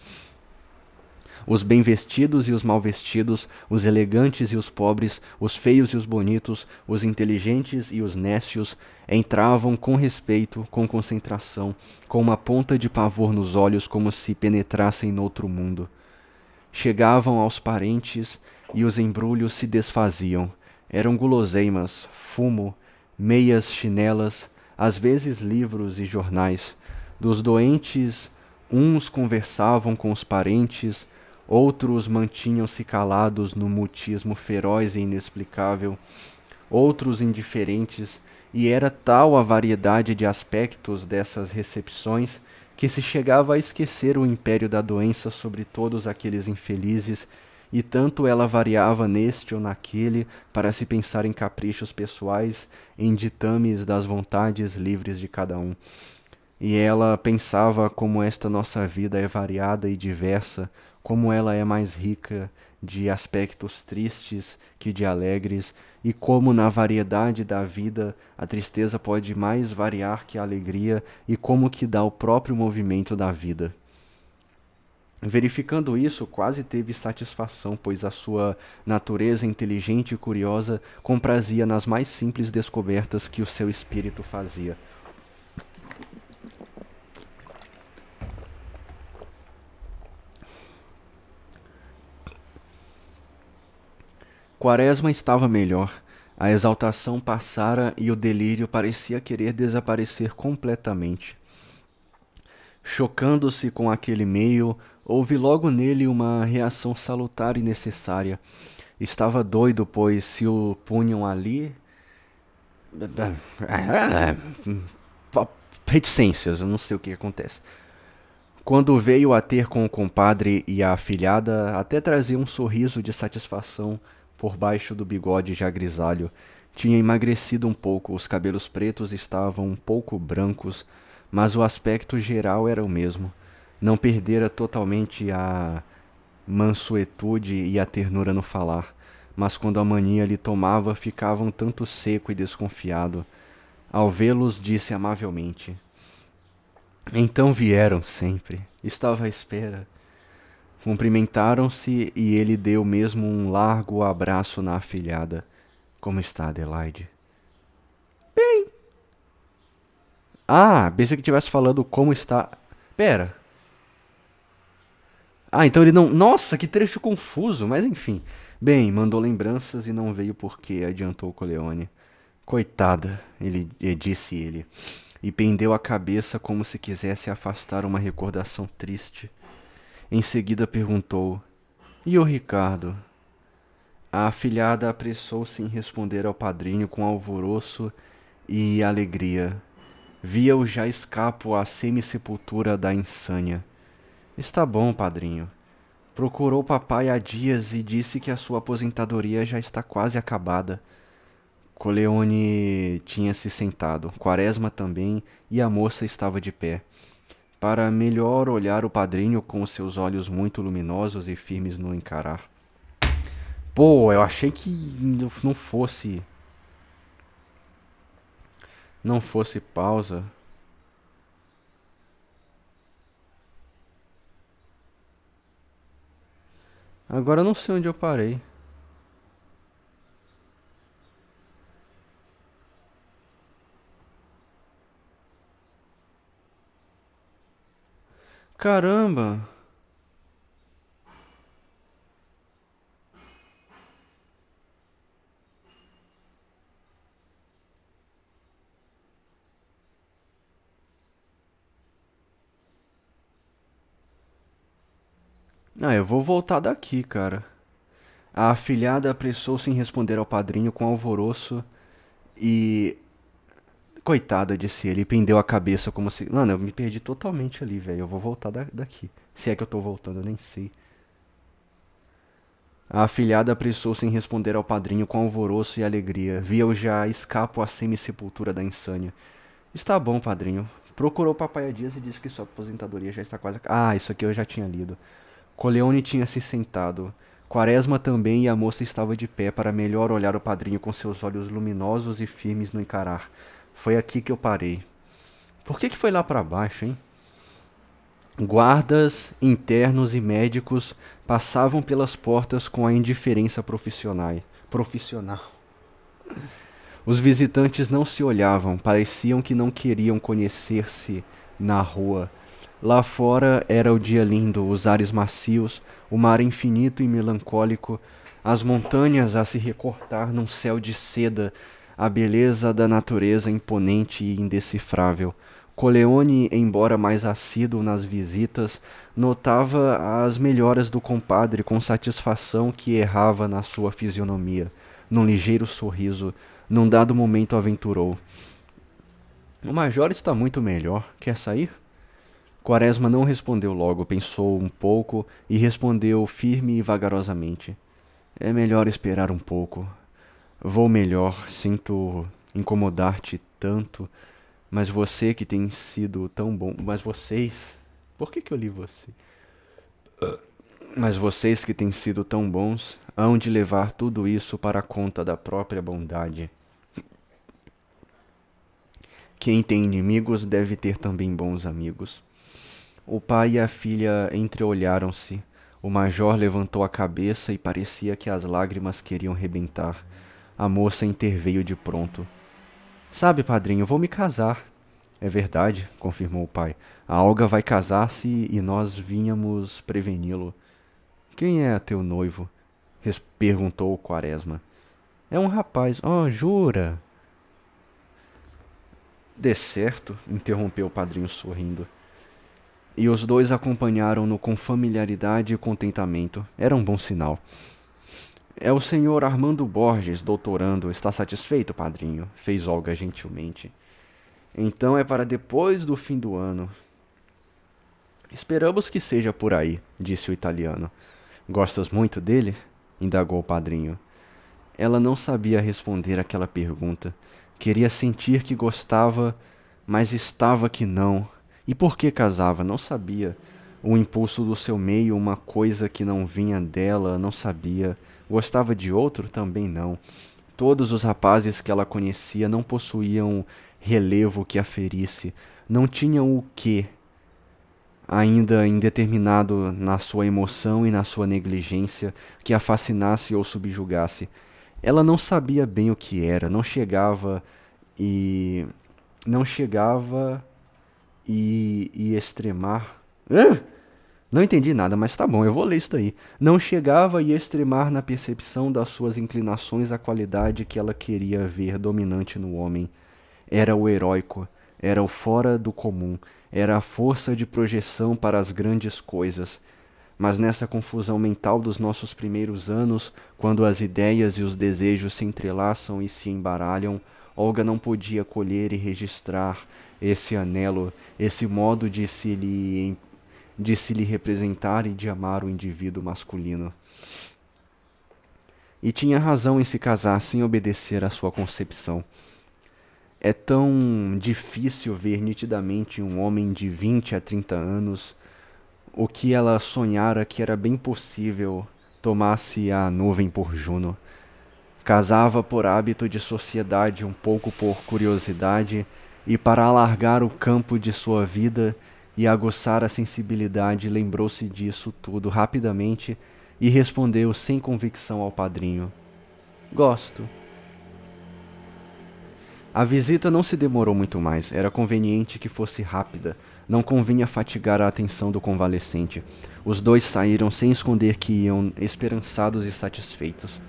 Os bem vestidos e os mal vestidos, os elegantes e os pobres, os feios e os bonitos, os inteligentes e os nécios, entravam com respeito, com concentração, com uma ponta de pavor nos olhos, como se penetrassem noutro mundo. Chegavam aos parentes e os embrulhos se desfaziam. Eram guloseimas, fumo, meias chinelas, às vezes livros e jornais. Dos doentes, uns conversavam com os parentes, outros mantinham-se calados no mutismo feroz e inexplicável, outros indiferentes, e era tal a variedade de aspectos dessas recepções que se chegava a esquecer o império da doença sobre todos aqueles infelizes, e tanto ela variava neste ou naquele para se pensar em caprichos pessoais, em ditames das vontades livres de cada um. E ela pensava como esta nossa vida é variada e diversa, como ela é mais rica de aspectos tristes que de alegres, e como na variedade da vida a tristeza pode mais variar que a alegria, e como que dá o próprio movimento da vida. Verificando isso, quase teve satisfação, pois a sua natureza inteligente e curiosa comprazia nas mais simples descobertas que o seu espírito fazia. Quaresma estava melhor. A exaltação passara e o delírio parecia querer desaparecer completamente. Chocando-se com aquele meio, houve logo nele uma reação salutar e necessária. Estava doido, pois se o punham ali. Reticências, eu não sei o que acontece. Quando veio a ter com o compadre e a afilhada, até trazia um sorriso de satisfação por baixo do bigode já grisalho. Tinha emagrecido um pouco, os cabelos pretos estavam um pouco brancos, mas o aspecto geral era o mesmo. Não perdera totalmente a mansuetude e a ternura no falar, mas quando a mania lhe tomava, ficava um tanto seco e desconfiado. Ao vê-los, disse amavelmente: então vieram sempre. Estava à espera. Cumprimentaram-se e ele deu mesmo um largo abraço na afilhada. Como está, Adelaide? Ah, pensei que estivesse falando como está. Pera. Ah, então ele não. Nossa, que trecho confuso, mas enfim. Bem, mandou lembranças e não veio porque, adiantou Coleone. Coitada, disse ele, e pendeu a cabeça como se quisesse afastar uma recordação triste. Em seguida perguntou: e o Ricardo? A afilhada apressou-se em responder ao padrinho com alvoroço e alegria. Via-o já escapo à semissepultura da insânia. Está bom, padrinho. Procurou papai há dias e disse que a sua aposentadoria já está quase acabada. Coleone tinha se sentado, Quaresma também, e a moça estava de pé. Para melhor olhar o padrinho com os seus olhos muito luminosos e firmes no encarar. Pô, eu achei que não fosse. Não fosse pausa. Agora eu não sei onde eu parei. Caramba! Ah, eu vou voltar daqui, cara. A afilhada apressou-se em responder ao padrinho com alvoroço e. Coitada, disse ele, e pendeu a cabeça como se. Mano, eu me perdi totalmente ali, velho. Eu vou voltar daqui. Se é que eu tô voltando, eu nem sei. A afilhada apressou-se em responder ao padrinho com alvoroço e alegria. Via-o já escapo à semissepultura da insânia. Está bom, padrinho. Procurou papai há dias e disse que sua aposentadoria já está quase. Ah, isso aqui eu já tinha lido. Coleone tinha se sentado. Quaresma também e a moça estava de pé para melhor olhar o padrinho com seus olhos luminosos e firmes no encarar. Foi aqui que eu parei. Por que foi lá para baixo, hein? Guardas, internos e médicos passavam pelas portas com a indiferença profissional. Os visitantes não se olhavam, pareciam que não queriam conhecer-se na rua. Lá fora era o dia lindo, os ares macios, o mar infinito e melancólico, as montanhas a se recortar num céu de seda, a beleza da natureza imponente e indecifrável. Coleone, embora mais assíduo nas visitas, notava as melhoras do compadre com satisfação que errava na sua fisionomia. Num ligeiro sorriso, num dado momento aventurou: o major está muito melhor. Quer sair? Quaresma não respondeu logo, pensou um pouco e respondeu firme e vagarosamente: é melhor esperar um pouco. Vou melhor, sinto incomodar-te tanto, mas você que tem sido tão bom. Mas vocês. Por que eu li você? Mas vocês que têm sido tão bons hão de levar tudo isso para a conta da própria bondade. Quem tem inimigos deve ter também bons amigos. O pai e a filha entreolharam-se. O major levantou a cabeça e parecia que as lágrimas queriam rebentar. A moça interveio de pronto. Sabe, padrinho, vou me casar. É verdade, confirmou o pai. A Olga vai casar-se e nós vínhamos preveni-lo. Quem é teu noivo? Perguntou o Quaresma. É um rapaz. Oh, jura? Dê certo, interrompeu o padrinho sorrindo. E os dois acompanharam-no com familiaridade e contentamento. Era um bom sinal. É o senhor Armando Borges, doutorando. Está satisfeito, padrinho? Fez Olga gentilmente. Então é para depois do fim do ano. Esperamos que seja por aí, disse o italiano. Gostas muito dele? Indagou o padrinho. Ela não sabia responder aquela pergunta. Queria sentir que gostava, mas estava que não. E por que casava? Não sabia. O impulso do seu meio, uma coisa que não vinha dela, não sabia. Gostava de outro? Também não. Todos os rapazes que ela conhecia não possuíam relevo que a ferisse, não tinham o quê, ainda indeterminado na sua emoção e na sua negligência, que a fascinasse ou subjugasse. Ela não sabia bem o que era, e não chegava e extremar. Hã? Não entendi nada, mas tá bom, eu vou ler isso daí. Não chegava a extremar na percepção das suas inclinações a qualidade que ela queria ver dominante no homem. Era o heróico, era o fora do comum, era a força de projeção para as grandes coisas. Mas nessa confusão mental dos nossos primeiros anos, quando as ideias e os desejos se entrelaçam e se embaralham, Olga não podia colher e registrar esse anelo, esse modo de se lhe representar e de amar o indivíduo masculino. E tinha razão em se casar sem obedecer à sua concepção. É tão difícil ver nitidamente um homem de 20 a 30 anos o que ela sonhara que era bem possível tomasse a nuvem por Juno. Casava por hábito de sociedade, um pouco por curiosidade, e para alargar o campo de sua vida e aguçar a sensibilidade, lembrou-se disso tudo rapidamente e respondeu sem convicção ao padrinho: Gosto. A visita não se demorou muito mais. Era conveniente que fosse rápida. Não convinha fatigar a atenção do convalescente. Os dois saíram sem esconder que iam esperançados e satisfeitos.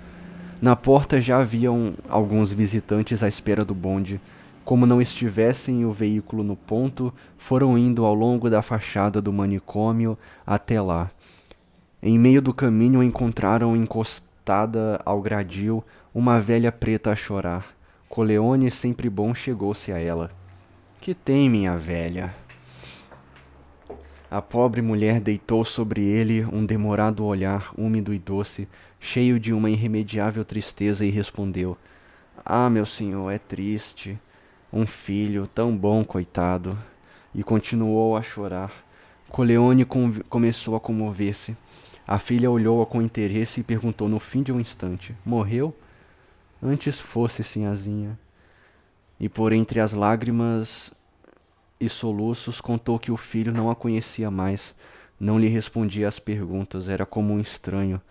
Na porta já haviam alguns visitantes à espera do bonde. Como não estivessem o veículo no ponto, foram indo ao longo da fachada do manicômio até lá. Em meio do caminho encontraram encostada ao gradil uma velha preta a chorar. Coleone, sempre bom, chegou-se a ela. Que tem, minha velha? A pobre mulher deitou sobre ele um demorado olhar úmido e doce, cheio de uma irremediável tristeza, e respondeu: Ah, meu senhor, é triste. Um filho tão bom, coitado. E continuou a chorar. Coleone começou a comover-se. A filha olhou-a com interesse e perguntou no fim de um instante: Morreu? Antes fosse, sinhazinha. E por entre as lágrimas e soluços contou que o filho não a conhecia mais, não lhe respondia às perguntas, era como um estranho.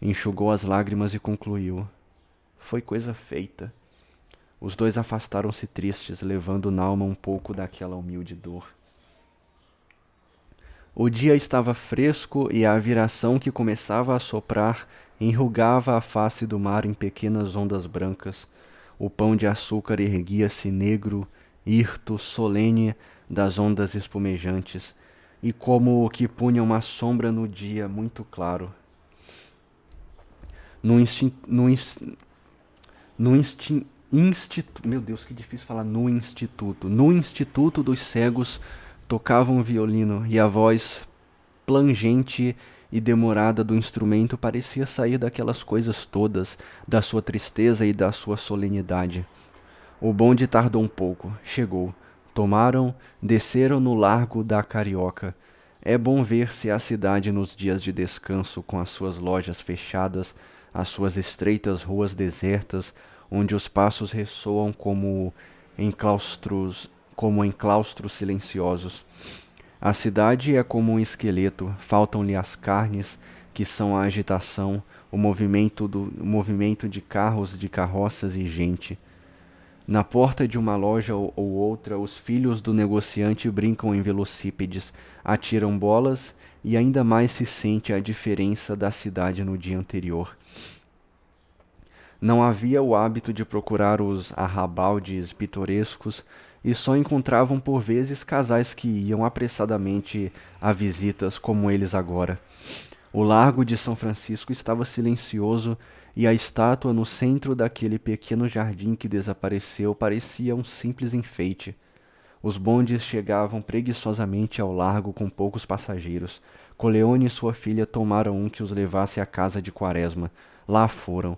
Enxugou as lágrimas e concluiu: Foi coisa feita. Os dois afastaram-se tristes, levando n'alma um pouco daquela humilde dor. O dia estava fresco e a viração que começava a soprar enrugava a face do mar em pequenas ondas brancas. O pão de açúcar erguia-se negro, hirto, solene das ondas espumejantes, e como que punha uma sombra no dia muito claro. No instinto, no instituto, meu Deus, que difícil falar, no instituto. No instituto dos cegos tocava um violino e a voz plangente e demorada do instrumento parecia sair daquelas coisas todas, da sua tristeza e da sua solenidade. O bonde tardou um pouco, chegou. Tomaram, desceram no largo da Carioca. É bom ver-se a cidade nos dias de descanso, com as suas lojas fechadas, as suas estreitas ruas desertas, onde os passos ressoam como em claustros silenciosos. A cidade é como um esqueleto, faltam-lhe as carnes, que são a agitação, o movimento de carros, de carroças e gente. Na porta de uma loja ou outra, os filhos do negociante brincam em velocípedes, atiram bolas e ainda mais se sente a diferença da cidade no dia anterior. Não havia o hábito de procurar os arrabaldes pitorescos e só encontravam por vezes casais que iam apressadamente a visitas como eles agora. O Largo de São Francisco estava silencioso e a estátua no centro daquele pequeno jardim que desapareceu parecia um simples enfeite. Os bondes chegavam preguiçosamente ao largo com poucos passageiros. Coleone e sua filha tomaram um que os levasse à casa de Quaresma. Lá foram.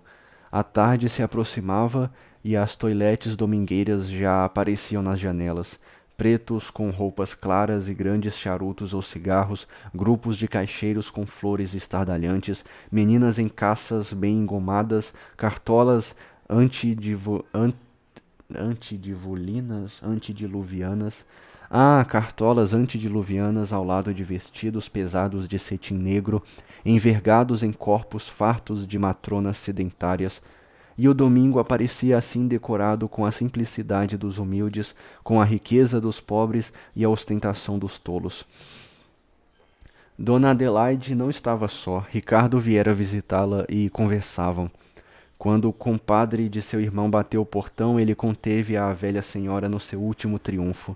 A tarde se aproximava e as toiletes domingueiras já apareciam nas janelas. Pretos com roupas claras e grandes charutos ou cigarros, grupos de caixeiros com flores estardalhantes, meninas em caças bem engomadas, cartolas antidivu antediluvianas. Ah, cartolas antediluvianas ao lado de vestidos pesados de cetim negro, envergados em corpos fartos de matronas sedentárias. E o domingo aparecia assim decorado com a simplicidade dos humildes, com a riqueza dos pobres e a ostentação dos tolos. Dona Adelaide não estava só. Ricardo viera visitá-la e conversavam. Quando o compadre de seu irmão bateu o portão, ele conteve a velha senhora no seu último triunfo.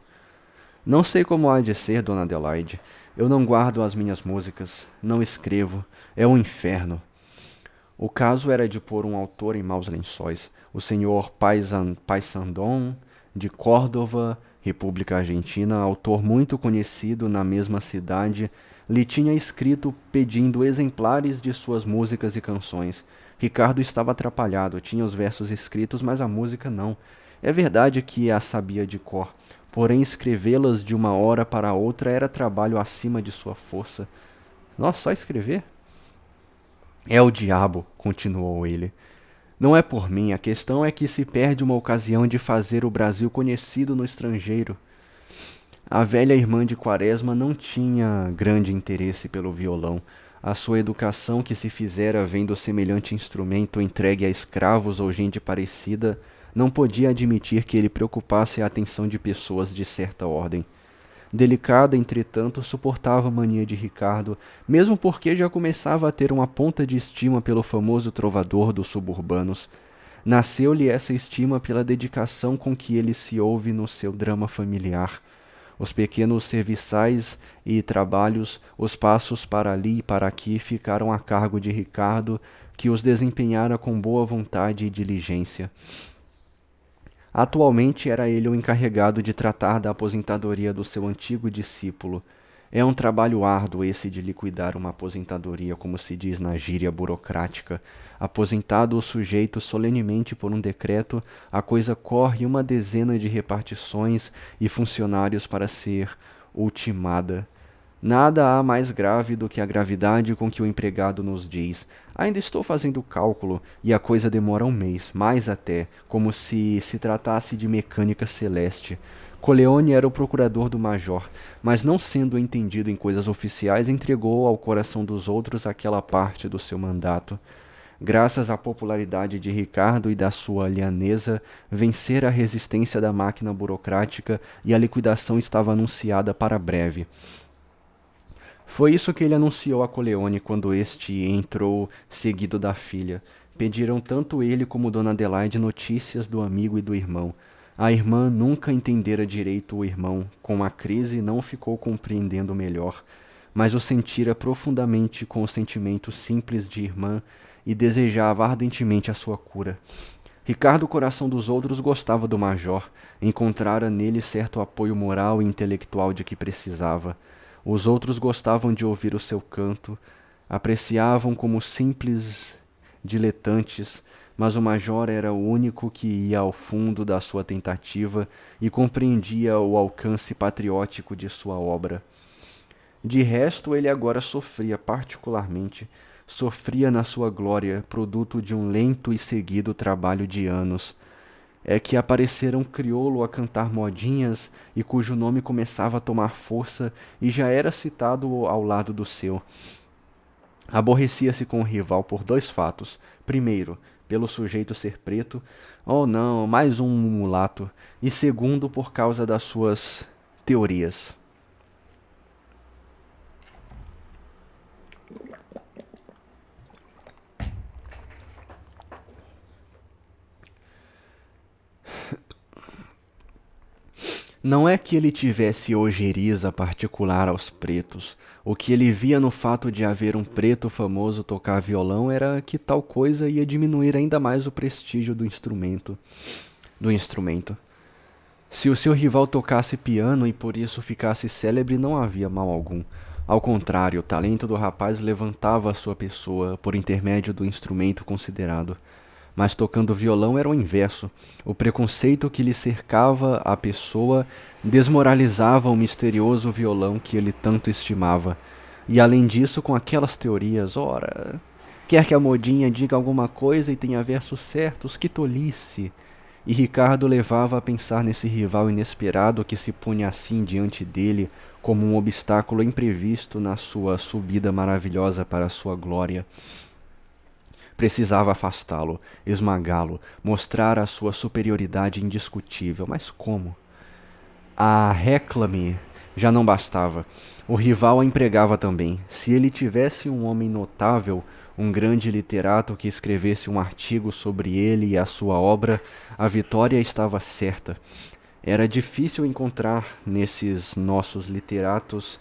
Não sei como há de ser, Dona Adelaide. Eu não guardo as minhas músicas, não escrevo. É um inferno. O caso era de pôr um autor em maus lençóis. O senhor Paysandón, de Córdoba, República Argentina, autor muito conhecido na mesma cidade, lhe tinha escrito pedindo exemplares de suas músicas e canções. Ricardo estava atrapalhado, tinha os versos escritos, mas a música não. É verdade que a sabia de cor, porém escrevê-las de uma hora para outra era trabalho acima de sua força. Nossa, só escrever? É o diabo, continuou ele. Não é por mim, a questão é que se perde uma ocasião de fazer o Brasil conhecido no estrangeiro. A velha irmã de Quaresma não tinha grande interesse pelo violão. A sua educação, que se fizera vendo semelhante instrumento entregue a escravos ou gente parecida, não podia admitir que ele preocupasse a atenção de pessoas de certa ordem. Delicada, entretanto, suportava a mania de Ricardo, mesmo porque já começava a ter uma ponta de estima pelo famoso trovador dos suburbanos. Nasceu-lhe essa estima pela dedicação com que ele se ouve no seu drama familiar. Os pequenos serviçais e trabalhos, os passos para ali e para aqui ficaram a cargo de Ricardo, que os desempenhara com boa vontade e diligência. Atualmente era ele o encarregado de tratar da aposentadoria do seu antigo discípulo. É um trabalho árduo esse de liquidar uma aposentadoria, como se diz na gíria burocrática. Aposentado o sujeito solenemente por um decreto, a coisa corre uma dezena de repartições e funcionários para ser ultimada. Nada há mais grave do que a gravidade com que o empregado nos diz: ainda estou fazendo o cálculo, e a coisa demora um mês, mais até, como se tratasse de mecânica celeste. Coleone era o procurador do major, mas não sendo entendido em coisas oficiais, entregou ao coração dos outros aquela parte do seu mandato. Graças à popularidade de Ricardo e da sua lhaneza, vencera a resistência da máquina burocrática e a liquidação estava anunciada para breve. Foi isso que ele anunciou a Coleone quando este entrou, seguido da filha. Pediram tanto ele como Dona Adelaide notícias do amigo e do irmão. A irmã nunca entendera direito o irmão. Com a crise não ficou compreendendo melhor, mas o sentira profundamente com o sentimento simples de irmã e desejava ardentemente a sua cura. Ricardo, o coração dos outros, gostava do major, encontrara nele certo apoio moral e intelectual de que precisava. Os outros gostavam de ouvir o seu canto, apreciavam como simples diletantes, mas o major era o único que ia ao fundo da sua tentativa e compreendia o alcance patriótico de sua obra. De resto, ele agora sofria particularmente, sofria na sua glória, produto de um lento e seguido trabalho de anos. É que aparecera um crioulo a cantar modinhas e cujo nome começava a tomar força e já era citado ao lado do seu. Aborrecia-se com o rival por dois fatos. Primeiro, pelo sujeito ser preto, oh não, mais um mulato, e segundo, por causa das suas teorias. Não é que ele tivesse ojeriza particular aos pretos. O que ele via no fato de haver um preto famoso tocar violão era que tal coisa ia diminuir ainda mais o prestígio do instrumento. Se o seu rival tocasse piano e por isso ficasse célebre, não havia mal algum. Ao contrário, o talento do rapaz levantava a sua pessoa por intermédio do instrumento considerado. Mas tocando violão era o inverso. O preconceito que lhe cercava a pessoa desmoralizava o misterioso violão que ele tanto estimava. E além disso, com aquelas teorias, ora, quer que a modinha diga alguma coisa e tenha versos certos, que tolice! E Ricardo levava a pensar nesse rival inesperado que se punha assim diante dele como um obstáculo imprevisto na sua subida maravilhosa para a sua glória. Precisava afastá-lo, esmagá-lo, mostrar a sua superioridade indiscutível. Mas como? A réclame já não bastava. O rival a empregava também. Se ele tivesse um homem notável, um grande literato que escrevesse um artigo sobre ele e a sua obra, a vitória estava certa. Era difícil encontrar esses nossos literatos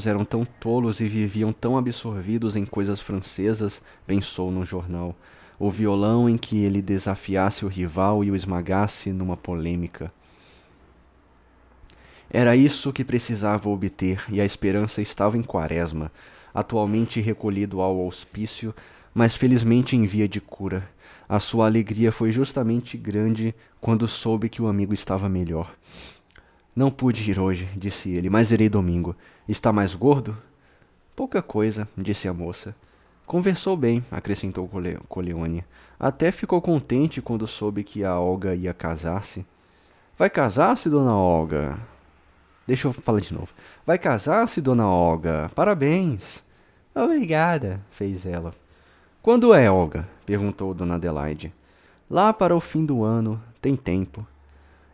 eram tão tolos e viviam tão absorvidos em coisas francesas, pensou no jornal. O violão em que ele desafiasse o rival e o esmagasse numa polêmica. Era isso que precisava obter, e a esperança estava em Quaresma, atualmente recolhido ao hospício, mas felizmente em via de cura. A sua alegria foi justamente grande quando soube que o amigo estava melhor. Não pude ir hoje, disse ele, mas irei domingo. Está mais gordo? Pouca coisa, disse a moça. Conversou bem, acrescentou Coleone. Até ficou contente quando soube que a Olga ia casar-se. Vai casar-se, dona Olga? Deixa eu falar de novo. Vai casar-se, dona Olga? Parabéns. Obrigada, fez ela. Quando é, Olga? Perguntou dona Adelaide. Lá para o fim do ano, tem tempo.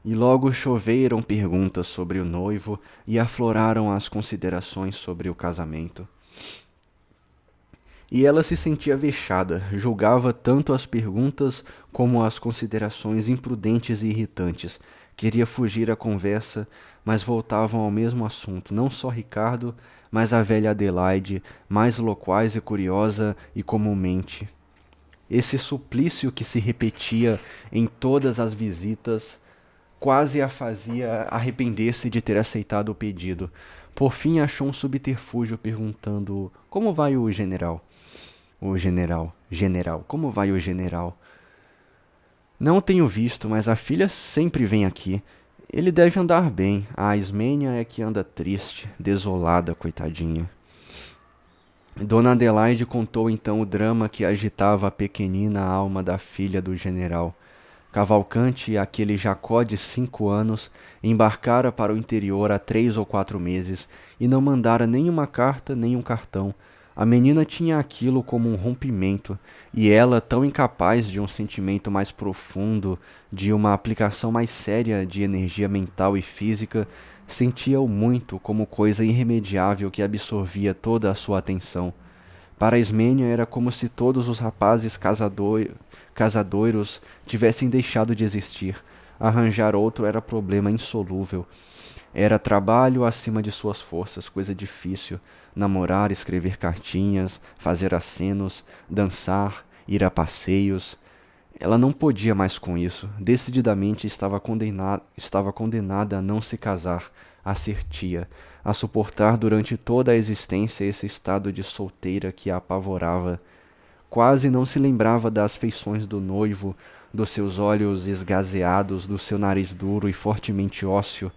E logo choveram perguntas sobre o noivo e afloraram as considerações sobre o casamento. E ela se sentia vexada, julgava tanto as perguntas como as considerações imprudentes e irritantes. Queria fugir à conversa, mas voltavam ao mesmo assunto, não só Ricardo, mas a velha Adelaide, mais loquaz e curiosa e comumente. Esse suplício que se repetia em todas as visitas quase a fazia arrepender-se de ter aceitado o pedido. Por fim achou um subterfúgio perguntando: como vai o general? O general, como vai o general? Não o tenho visto, mas a filha sempre vem aqui. Ele deve andar bem. A Ismênia é que anda triste, desolada, coitadinha. Dona Adelaide contou então o drama que agitava a pequenina alma da filha do general. Cavalcante, aquele Jacó de 5 anos, embarcara para o interior há 3 ou 4 meses e não mandara nem uma carta nem um cartão. A menina tinha aquilo como um rompimento, e ela, tão incapaz de um sentimento mais profundo, de uma aplicação mais séria de energia mental e física, sentia-o muito como coisa irremediável que absorvia toda a sua atenção. Para Ismênia era como se todos os rapazes casadoiros tivessem deixado de existir. Arranjar outro era problema insolúvel. Era trabalho acima de suas forças, coisa difícil. Namorar, escrever cartinhas, fazer acenos, dançar, ir a passeios. Ela não podia mais com isso. Decididamente estava condenada a não se casar, a ser tia, a suportar durante toda a existência esse estado de solteira que a apavorava. Quase não se lembrava das feições do noivo, dos seus olhos esgazeados, do seu nariz duro e fortemente ósseo.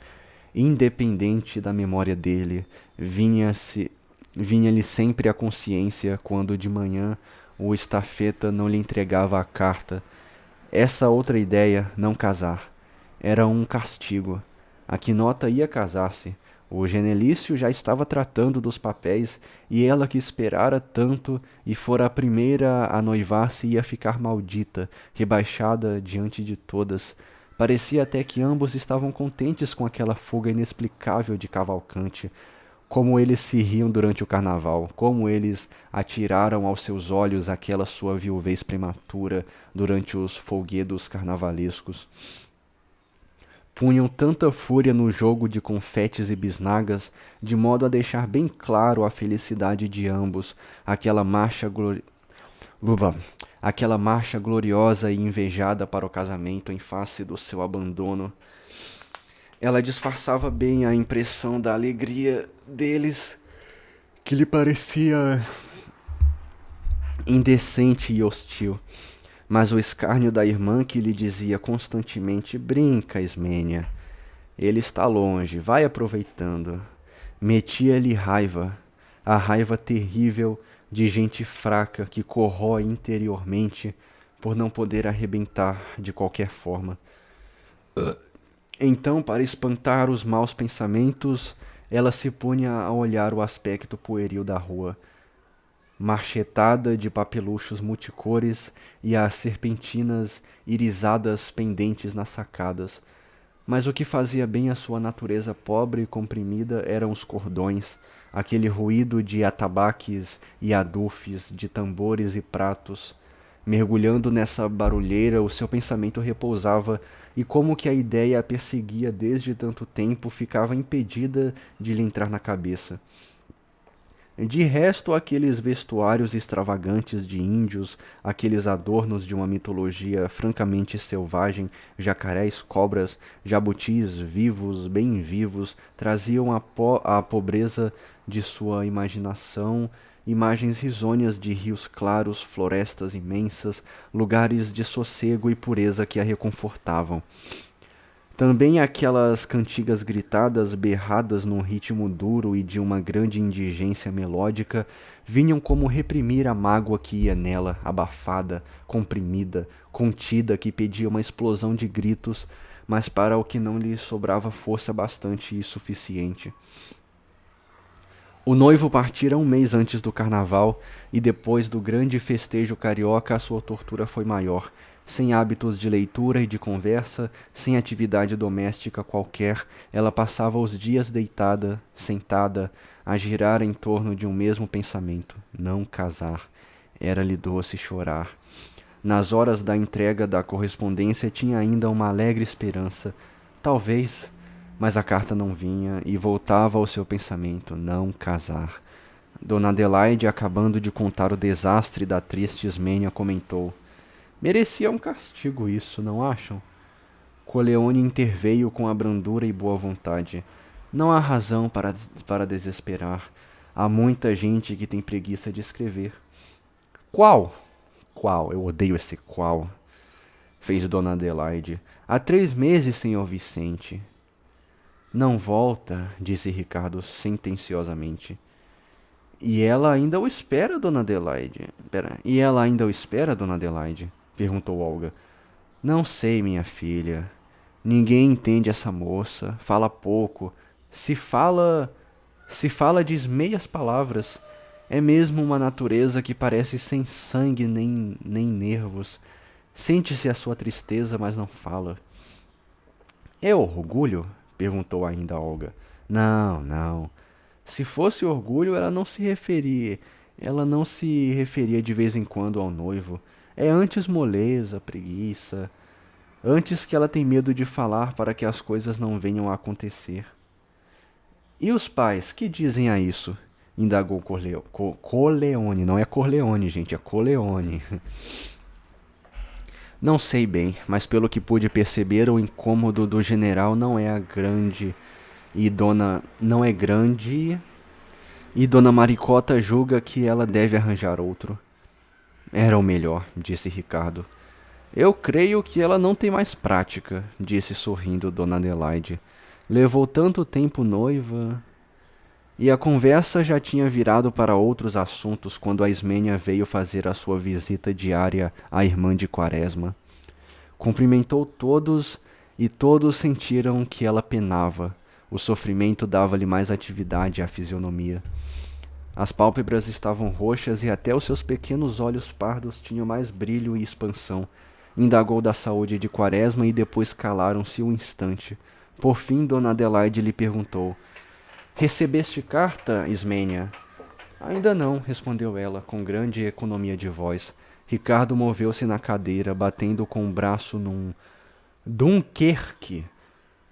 Independente da memória dele, vinha-lhe sempre a consciência quando de manhã o estafeta não lhe entregava a carta. Essa outra ideia, não casar, era um castigo. A Quinota ia casar-se. O Genelício já estava tratando dos papéis e ela que esperara tanto e fora a primeira a noivar-se ia ficar maldita, rebaixada diante de todas. Parecia até que ambos estavam contentes com aquela fuga inexplicável de Cavalcante. Como eles se riam durante o carnaval, como eles atiraram aos seus olhos aquela sua viuvez prematura durante os folguedos carnavalescos. punham tanta fúria no jogo de confetes e bisnagas, de modo a deixar bem claro a felicidade de ambos, aquela marcha glori... Luba, aquela marcha gloriosa e invejada para o casamento em face do seu abandono. Ela disfarçava bem a impressão da alegria deles, que lhe parecia indecente e hostil. Mas o escárnio da irmã que lhe dizia constantemente: brinca, Ismênia. Ele está longe, vai aproveitando. Metia-lhe raiva, a raiva terrível de gente fraca que corrói interiormente por não poder arrebentar de qualquer forma. Então, para espantar os maus pensamentos, ela se punha a olhar o aspecto pueril da rua, marchetada de papeluchos multicores e as serpentinas irisadas pendentes nas sacadas. Mas o que fazia bem a sua natureza pobre e comprimida eram os cordões, aquele ruído de atabaques e adufes, de tambores e pratos. Mergulhando nessa barulheira, o seu pensamento repousava, e como que a ideia a perseguia desde tanto tempo ficava impedida de lhe entrar na cabeça. De resto, aqueles vestuários extravagantes de índios, aqueles adornos de uma mitologia francamente selvagem, jacarés, cobras, jabutis vivos, bem vivos, traziam à pobreza de sua imaginação imagens risonhas de rios claros, florestas imensas, lugares de sossego e pureza que a reconfortavam. Também aquelas cantigas gritadas, berradas num ritmo duro e de uma grande indigência melódica, vinham como reprimir a mágoa que ia nela, abafada, comprimida, contida, que pedia uma explosão de gritos, mas para o que não lhe sobrava força bastante e suficiente. O noivo partira um mês antes do carnaval, e depois do grande festejo carioca a sua tortura foi maior. Sem hábitos de leitura e de conversa, sem atividade doméstica qualquer, ela passava os dias deitada, sentada, a girar em torno de um mesmo pensamento: não casar. Era-lhe doce chorar. Nas horas da entrega da correspondência tinha ainda uma alegre esperança. Talvez, mas a carta não vinha e voltava ao seu pensamento: não casar. Dona Adelaide, acabando de contar o desastre da triste Ismênia, comentou: merecia um castigo isso, não acham? Coleone interveio com a brandura e boa vontade. Não há razão para desesperar. Há muita gente que tem preguiça de escrever. Qual? Qual? Eu odeio esse qual. Fez Dona Adelaide. Há 3 meses, senhor Vicente. Não volta, disse Ricardo sentenciosamente. E ela ainda o espera, Dona Adelaide. E ela ainda o espera, Dona Adelaide? Perguntou Olga. Não sei, minha filha. Ninguém entende essa moça. Fala pouco. Se fala diz meias palavras. É mesmo uma natureza que parece sem sangue nem nervos. Sente-se a sua tristeza, mas não fala. É orgulho? Perguntou ainda Olga. Não, não. Se fosse orgulho, ela não se referia de vez em quando ao noivo. É antes moleza, preguiça. Antes que ela tem medo de falar para que as coisas não venham a acontecer. E os pais, que dizem a isso? Indagou Coleone. Não é Corleone, gente, é Coleone. Não sei bem, mas pelo que pude perceber, o incômodo do general não é grande e Dona Maricota julga que ela deve arranjar outro. Era o melhor, disse Ricardo. Eu creio que ela não tem mais prática, disse sorrindo Dona Adelaide. Levou tanto tempo noiva. E a conversa já tinha virado para outros assuntos quando a Ismênia veio fazer a sua visita diária à irmã de Quaresma. Cumprimentou todos e todos sentiram que ela penava. O sofrimento dava-lhe mais atividade à fisionomia. As pálpebras estavam roxas e até os seus pequenos olhos pardos tinham mais brilho e expansão. Indagou da saúde de Quaresma e depois calaram-se um instante. Por fim, Dona Adelaide lhe perguntou: recebeste carta, Ismênia? Ainda não, respondeu ela, com grande economia de voz. Ricardo moveu-se na cadeira, batendo com o braço num Dunkerque.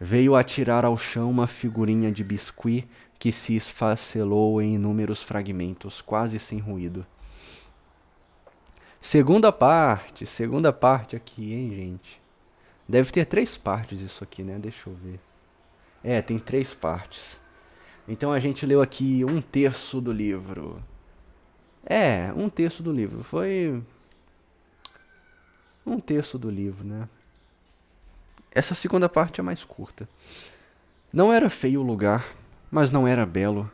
Veio atirar ao chão uma figurinha de biscuit que se esfacelou em inúmeros fragmentos, quase sem ruído. Segunda parte aqui, hein, gente? Deve ter 3 partes isso aqui, né? Deixa eu ver. É, tem 3 partes. Então a gente leu aqui 1/3 do livro. É, 1/3 do livro. Foi 1/3 do livro, né? Essa segunda parte é mais curta. Não era feio o lugar, mas não era belo.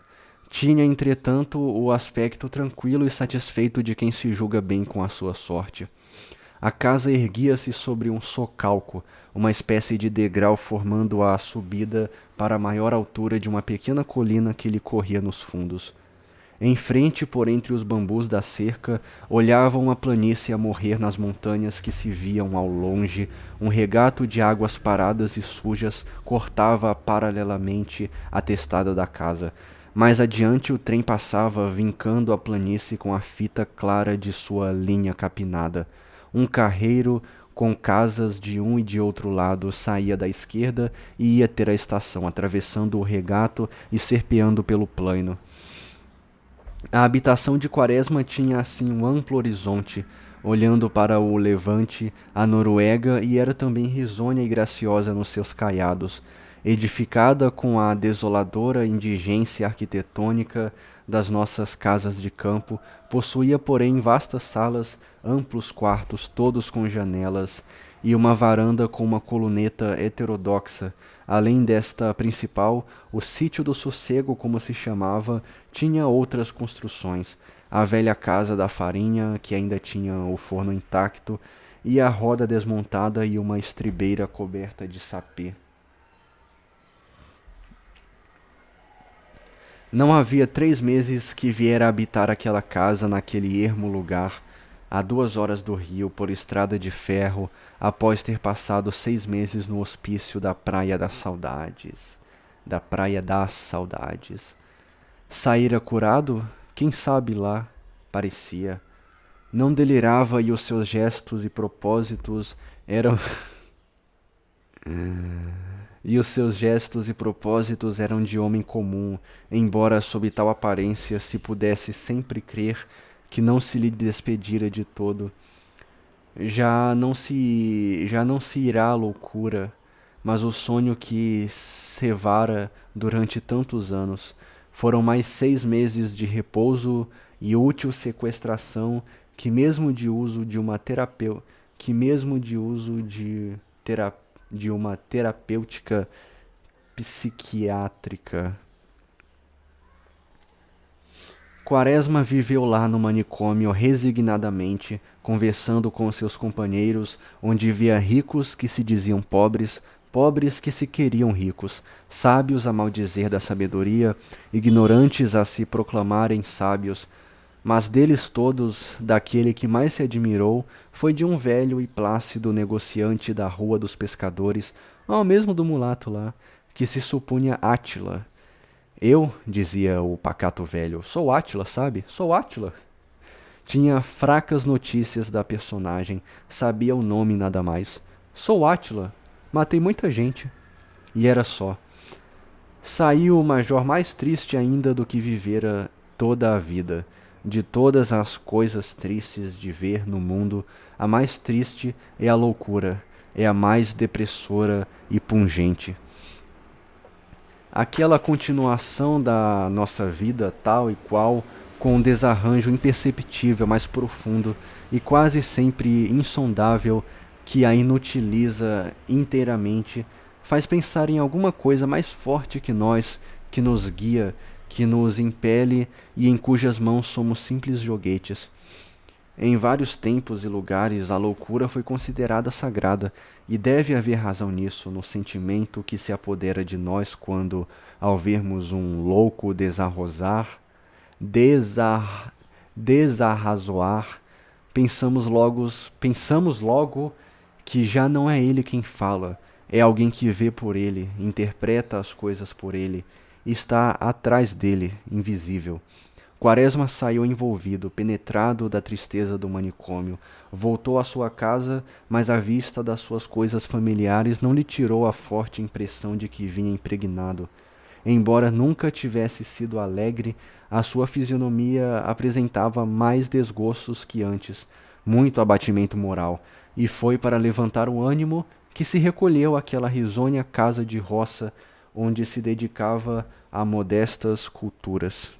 Tinha, entretanto, o aspecto tranquilo e satisfeito de quem se julga bem com a sua sorte. A casa erguia-se sobre um socalco, uma espécie de degrau formando a subida para a maior altura de uma pequena colina que lhe corria nos fundos. Em frente, por entre os bambus da cerca, olhava uma planície a morrer nas montanhas que se viam ao longe. Um regato de águas paradas e sujas cortava paralelamente a testada da casa. Mais adiante o trem passava, vincando a planície com a fita clara de sua linha capinada. Um carreiro com casas de um e de outro lado saía da esquerda e ia ter a estação, atravessando o regato e serpeando pelo plaino. A habitação de Quaresma tinha assim um amplo horizonte, olhando para o levante, a Noruega, e era também risonha e graciosa nos seus caiados, edificada com a desoladora indigência arquitetônica das nossas casas de campo, possuía, porém, vastas salas, amplos quartos, todos com janelas, e uma varanda com uma coluneta heterodoxa. Além desta principal, o Sítio do Sossego, como se chamava, tinha outras construções. A velha casa da farinha, que ainda tinha o forno intacto, e a roda desmontada e uma estribeira coberta de sapê. Não havia 3 meses que viera habitar aquela casa naquele ermo lugar, a 2 horas do rio, por estrada de ferro, após ter passado 6 meses no hospício da Praia das Saudades. Da Praia das Saudades. Saíra curado? Quem sabe lá, parecia. Não delirava e os seus gestos e propósitos eram e os seus gestos e propósitos eram de homem comum, embora sob tal aparência se pudesse sempre crer que não se lhe despedira de todo. Já não se irá à loucura, mas o sonho que cevara durante tantos anos foram mais 6 meses de repouso e útil sequestração que mesmo de uso de uma terapêutica psiquiátrica. Quaresma viveu lá no manicômio resignadamente, conversando com seus companheiros, onde via ricos que se diziam pobres, pobres que se queriam ricos, sábios a maldizer da sabedoria, ignorantes a se proclamarem sábios. Mas deles todos, daquele que mais se admirou foi de um velho e plácido negociante da Rua dos Pescadores, ao mesmo do mulato lá, que se supunha Átila. Eu, dizia o pacato velho, sou Átila, sabe? Sou Átila. Tinha fracas notícias da personagem, sabia o nome e nada mais. Sou Átila, matei muita gente. E era só. Saiu o major mais triste ainda do que vivera toda a vida. De todas as coisas tristes de ver no mundo, a mais triste é a loucura, é a mais depressora e pungente. Aquela continuação da nossa vida tal e qual, com um desarranjo imperceptível, mas profundo e quase sempre insondável, que a inutiliza inteiramente, faz pensar em alguma coisa mais forte que nós, que nos guia, que nos impele e em cujas mãos somos simples joguetes. Em vários tempos e lugares a loucura foi considerada sagrada, e deve haver razão nisso, no sentimento que se apodera de nós quando, ao vermos um louco desarrazoar, pensamos logo que já não é ele quem fala, é alguém que vê por ele, interpreta as coisas por ele, está atrás dele, invisível. Quaresma saiu envolvido, penetrado da tristeza do manicômio, Voltou à sua casa, mas a vista das suas coisas familiares não lhe tirou a forte impressão de que vinha impregnado. Embora nunca tivesse sido alegre, a sua fisionomia apresentava mais desgostos que antes, muito abatimento moral, e foi para levantar o ânimo que se recolheu àquela risonha casa de roça onde se dedicava a modestas culturas.